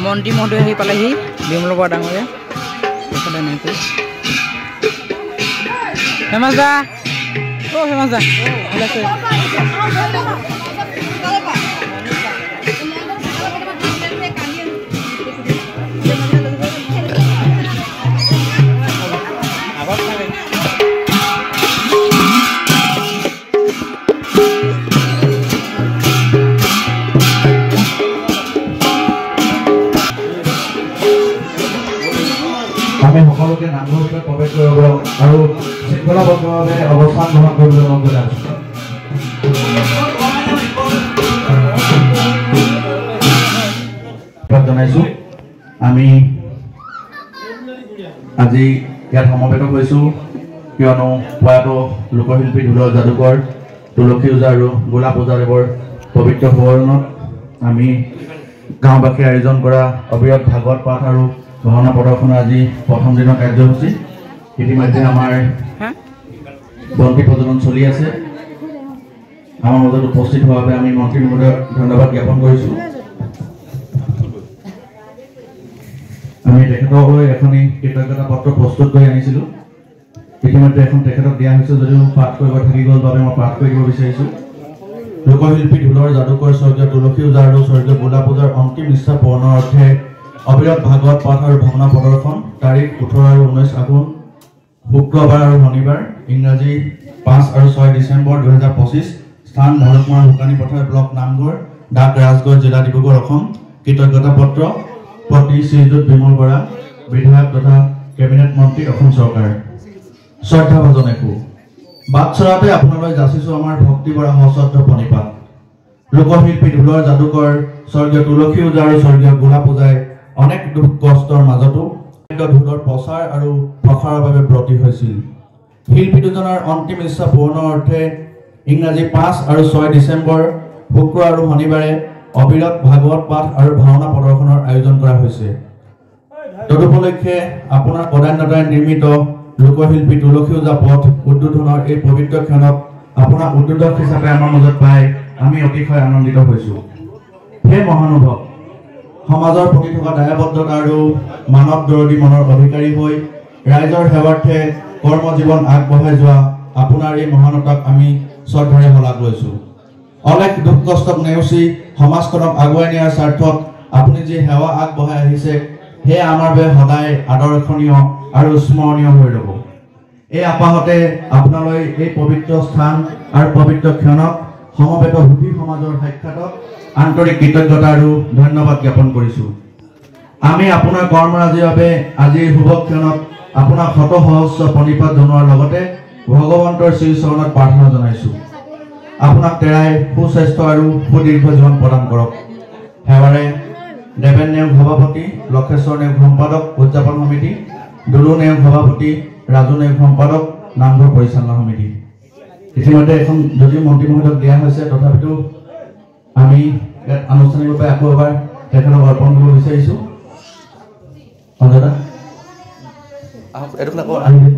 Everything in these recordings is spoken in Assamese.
মন্ত্ৰী মহোদয় আহি পালেহি বিমল বৰা ডাঙৰীয়া ফেমাছ দা ফেমাছ দা ভালে আছে আমি সকলোকে নামঘৰলৈ প্ৰৱেশ কৰিব আৰু শৃংখলাবদ্ধভাৱে অৱস্থান গ্ৰহণ কৰিবলৈ অনুৰোধ জনাইছোঁ। জনাইছোঁ আমি আজি ইয়াত সমবেত হৈছোঁ কিয়নো প্ৰয়াত লোকশিল্পী ঢোলৰ যাদুকৰ তুলসী ওজা আৰু গোলাপ ওজাদেৱৰ পবিত্ৰ সোঁৱৰণত আমি গাঁওবাসীয়ে আয়োজন কৰা অবিৰত ভাগৱত পাঠ আৰু ভাওনা প্ৰদৰ্শনৰ আজি প্ৰথম দিনৰ কাৰ্যসূচী ইতিমধ্যে আমাৰ বন্তি প্ৰজ্বলন চলি আছে। আমাৰ মাজত উপস্থিত হোৱাৰ বাবে আমি মন্ত্ৰী মহোদয়ক ধন্যবাদ জ্ঞাপন কৰিছোঁ। আমি তেখেতলৈ এখনি কৃতজ্ঞতা পত্ৰ প্ৰস্তুত কৰি আনিছিলোঁ। ইতিমধ্যে এখন তেখেতক দিয়া হৈছে যদিও পাঠ কৰিব থাকি গ'ল বাবে মই পাঠ কৰিব বিচাৰিছোঁ। লোকশিল্পী ঢোলৰ যাদুকৰ স্বৰ্গীয় তুলসী ওজা আৰু স্বৰ্গীয় গোলাপ ওজাৰ অন্তিম ইচ্ছা পূৰণৰ অৰ্থে অবিৰত ভাগৱত পাঠ আৰু ভাওনা প্ৰদৰ্শন তাৰিখ 18 আৰু 19 আঘোণ শুক্ৰবাৰ আৰু শনিবাৰ ইংৰাজী 5 আৰু 6 ডিচেম্বৰ 2025 স্থান ভাৰতমাৰ শুকানী পথাৰ ব্লক নামঘৰ ডাক ৰাজগড় জিলা ডিব্ৰুগড় অসম। কৃতজ্ঞতা পত্ৰ পত্নী শ্ৰীযুত বিমল বৰা বিধায়ক তথা কেবিনেট মন্ত্ৰী অসম চৰকাৰ। শ্ৰদ্ধা ভাজন একো বাট চৰাতে আপোনালৈ যাচিছোঁ আমাৰ ভক্তি বৰা সশ্ৰদ্ধ প্ৰণিপাত। লোকশিল্পী ঢোলৰ যাদুকৰ স্বৰ্গীয় তুলসী ওজা আৰু স্বৰ্গীয় গোলাপ ওজাই অনেক দুখ কষ্টৰ মাজতো ঢোলৰ প্ৰচাৰ আৰু প্ৰসাৰৰ বাবে ব্ৰতী হৈছিল। শিল্পী দুজনৰ অন্তিম ইচ্ছা পূৰণৰ অৰ্থে ইংৰাজী 5 আৰু 6 ডিচেম্বৰ শুক্ৰ আৰু শনিবাৰে অবিৰত ভাগৱত পাঠ আৰু ভাওনা প্ৰদৰ্শনৰ আয়োজন কৰা হৈছে। তদুপলক্ষে আপোনাৰ প্ৰধানতাই নিৰ্মিত লোকশিল্পী তুলসী ওজা পথ উদ্বোধনৰ এই পবিত্ৰ ক্ষণত আপোনাৰ উদ্বোধক হিচাপে আমাৰ মাজত পাই আমি অতিশয় আনন্দিত হৈছোঁ। হে মহানুভৱ, সমাজৰ প্ৰতি থকা দায়বদ্ধতা আৰু মানৱ দৰদী মনৰ অধিকাৰী হৈ ৰাইজৰ সেৱাৰ্থে কৰ্মজীৱন আগবঢ়াই যোৱা আপোনাৰ এই মহানতাক আমি শ্ৰদ্ধাৰে শলাগ লৈছোঁ। অনেক দুখ কষ্টক নেওচি সমাজখনক আগুৱাই নিয়াৰ স্বাৰ্থত আপুনি যি সেৱা আগবঢ়াই আহিছে সেয়া আমাৰ বাবে সদায় আদৰ্শনীয় আৰু স্মৰণীয় হৈ ৰ'ব। এই আপাহতে আপোনালৈ এই পবিত্ৰ স্থান আৰু পবিত্ৰ ক্ষণক সমবেত সুধী সমাজৰ সাক্ষাতত আন্তৰিক কৃতজ্ঞতা আৰু ধন্যবাদ জ্ঞাপন কৰিছোঁ। আমি আপোনাৰ কৰ্মৰাজিৰ বাবে আজিৰ শুভ ক্ষণত আপোনাক শত সহস্ৰ প্ৰণিপাত জনোৱাৰ লগতে ভগৱন্তৰ শ্ৰীচৰণত প্ৰাৰ্থনা জনাইছোঁ। আপোনাক তেৰাই সুস্বাস্থ্য আৰু সুদীৰ্ঘ জীৱন প্ৰদান কৰক। সেৱাৰে দেৱেন নেওগ সভাপতি, লক্ষেশ্বৰ নেওগ সম্পাদক উদযাপন সমিতি, দুলু নেওগ সভাপতি, ৰাজু নেওগ সম্পাদক নামঘৰ পৰিচালনা সমিতি। ইতিমধ্যে এখন যদিও মন্ত্ৰী মহোদয়ক দিয়া হৈছে তথাপিতো আমি ইয়াত আনুষ্ঠানিকভাৱে আকৌ এবাৰ তেখেতক অৰ্পণ কৰিব বিচাৰিছোঁ। দাদা আহিলে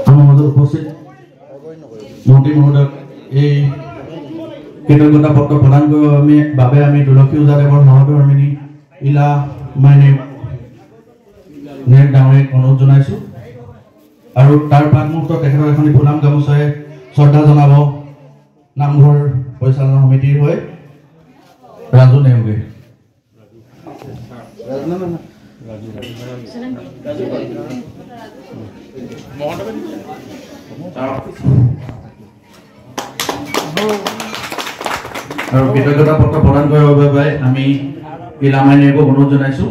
আমাৰ মাজত উপস্থিত মন্ত্ৰী মহোদয়ক এই কৃতজ্ঞতা পত্ৰ প্ৰদান কৰিবৰ বাবে আমি তুলসী ওজাদেৱৰ সহধৰ্মিনী ইলা মাইনে নেওগ ডাঙৰীয়াক অনুৰোধ জনাইছোঁ। আৰু তাৰ প্ৰাকমুহূৰ্তত তেখেতক এখন ফুলাম গামোচাৰে শ্ৰদ্ধা জনাব নামঘৰ পৰিচালনা সমিতিৰ হৈ ৰাজু নেওগে। আৰু কৃতজ্ঞতা পত্ৰ প্ৰদান কৰিবৰ বাবে আমি এই ৰামায়ণীয়কো অনুৰোধ জনাইছোঁ।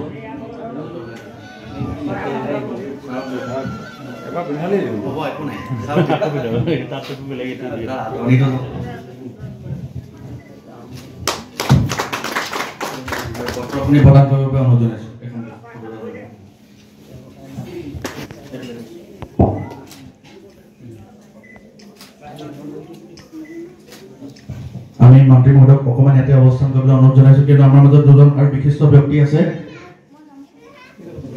পত্ৰখনি প্ৰদান কৰিবৰ বাবে অনুৰোধ জনাইছোঁ। আমি মন্ত্ৰী মহোদয়ক অকণমান ইয়াতে অৱস্থান কৰিবলৈ অনুৰোধ জনাইছোঁ, কিন্তু আমাৰ মাজত দুজন আৰু বিশিষ্ট ব্যক্তি আছে।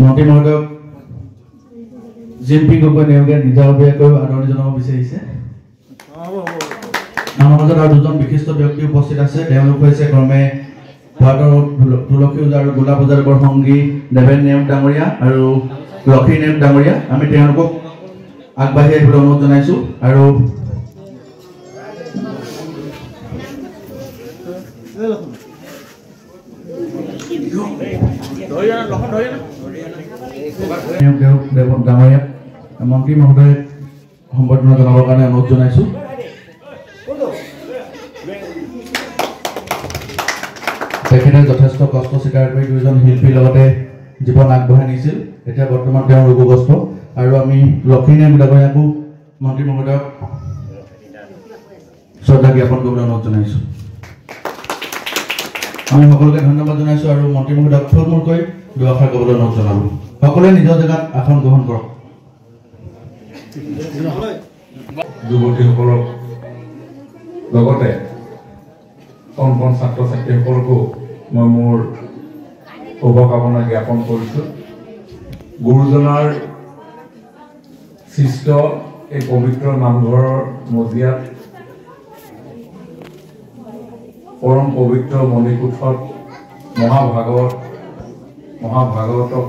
মন্ত্ৰী মহোদয়ক জিম্পি গগৈ নেওগে নিজাববীয়াকৈ আদৰণি জনাব বিচাৰিছে। আমাৰ মাজত আৰু দুজন বিশিষ্ট ব্যক্তি উপস্থিত আছে। তেওঁলোক হৈছে ক্ৰমে ভাৰতৰ তুলসী পূজা আৰু গোলা পূজাৰ বৰ সংগী দেৱেন নেওগ ডাঙৰীয়া আৰু লক্ষী নেওগ ডাঙৰীয়া। আমি তেওঁলোকক আগবাঢ়ি আহিবলৈ অনুৰোধ জনাইছোঁ। আৰু ডাঙৰীয়াক মন্ত্ৰী মহোদয়ে সম্বৰ্ধনা জনাবৰ কাৰণে অনুৰোধ জনাইছোঁ। তেখেতে যথেষ্ট কষ্ট স্বীকাৰ কৰি দুজন শিল্পীৰ লগতে জীৱন আগবঢ়াই নিছিল। এতিয়া বৰ্তমান তেওঁ ৰোগগ্ৰস্ত। আৰু আমি লক্ষী নেওগ ডাঙৰীয়াকো মন্ত্ৰী মহোদয়ক শ্ৰদ্ধা জ্ঞাপন কৰিবলৈ অনুৰোধ জনাইছোঁ। আমি সকলোকে ধন্যবাদ জনাইছোঁ আৰু মন্ত্ৰী মহোদয়ক থুলমূলকৈ দুআষাৰ ক'বলৈ অনুৰোধ জনালোঁ। সকলোৱে নিজৰ জেগাত আসন গ্ৰহণ কৰক। যুৱতীসকলক লগতে কণ কণ ছাত্ৰ ছাত্ৰীসকলকো মই মোৰ শুভকামনা জ্ঞাপন কৰিছোঁ। গুৰুজনাৰ সৃষ্ট এই পবিত্ৰ নামঘৰৰ মজিয়াত পৰম পবিত্ৰ মণিকূটত মহাভাগৱতক